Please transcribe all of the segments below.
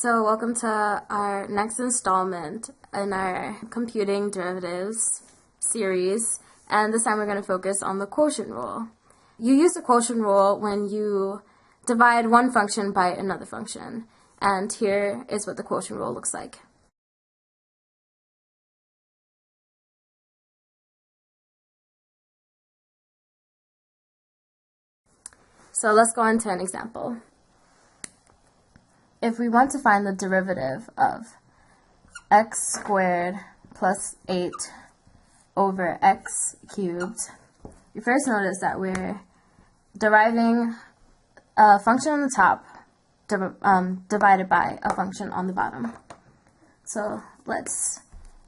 So welcome to our next installment in our computing derivatives series, and this time we're going to focus on the quotient rule. You use the quotient rule when you divide one function by another function, and here is what the quotient rule looks like. So let's go into an example. If we want to find the derivative of x squared plus 8 over x cubed, you first notice that we're deriving a function on the top divided by a function on the bottom. So let's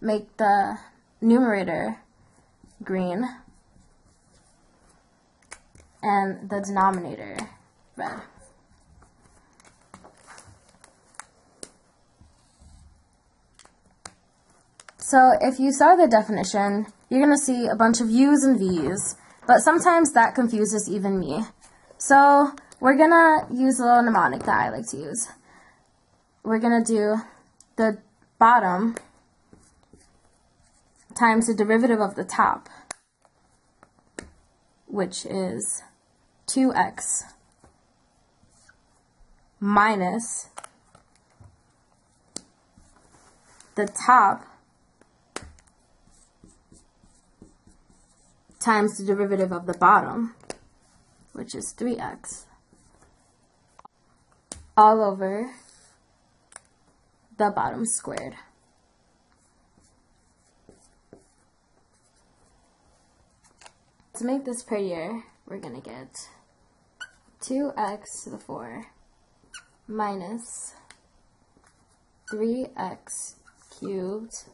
make the numerator green and the denominator red. So if you start the definition, you're going to see a bunch of u's and v's, but sometimes that confuses even me. So we're going to use a little mnemonic that I like to use. We're going to do the bottom times the derivative of the top, which is 2x minus the top times the derivative of the bottom, which is 3x, all over the bottom squared. To make this prettier, we're going to get 2x to the 4 minus 3x cubed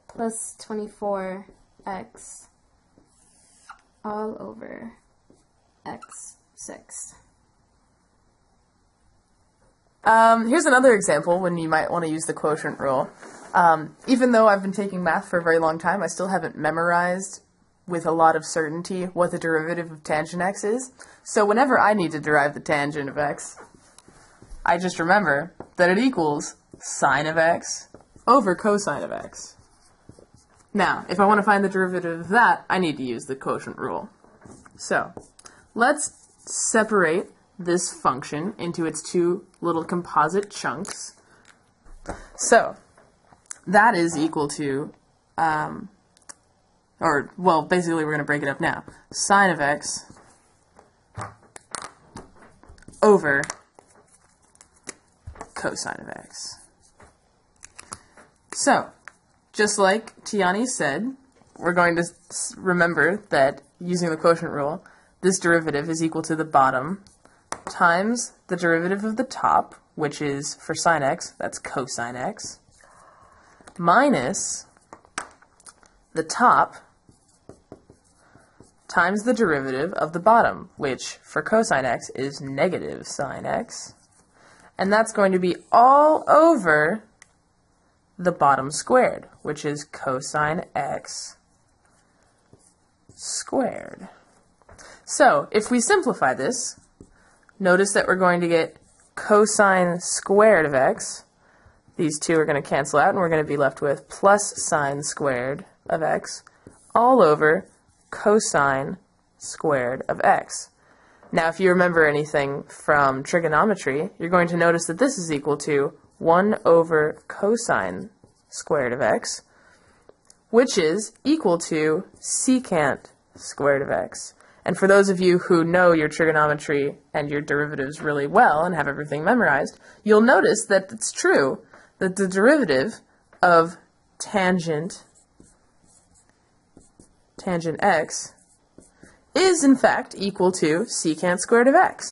plus 24x all over x6. Here's another example when you might want to use the quotient rule. Even though I've been taking math for a very long time, I still haven't memorized with a lot of certainty what the derivative of tangent x is. So whenever I need to derive the tangent of x, I just remember that it equals sine of x over cosine of x. Now, if I want to find the derivative of that, I need to use the quotient rule. So, let's separate this function into its two little composite chunks. So, that is equal to, basically we're going to break it up now. Sine of x over cosine of x. So, just like Tionney said, we're going to remember that using the quotient rule, this derivative is equal to the bottom times the derivative of the top, which is, for sine x, that's cosine x, minus the top times the derivative of the bottom, which, for cosine x, is negative sine x. And that's going to be all over the bottom squared, which is cosine x squared. So, if we simplify this, notice that we're going to get cosine squared of x. These two are going to cancel out, and we're going to be left with plus sine squared of x all over cosine squared of x. Now, if you remember anything from trigonometry, you're going to notice that this is equal to 1 over cosine squared of x, which is equal to secant squared of x. And for those of you who know your trigonometry and your derivatives really well and have everything memorized, you'll notice that it's true that the derivative of tangent x is in fact equal to secant squared of x.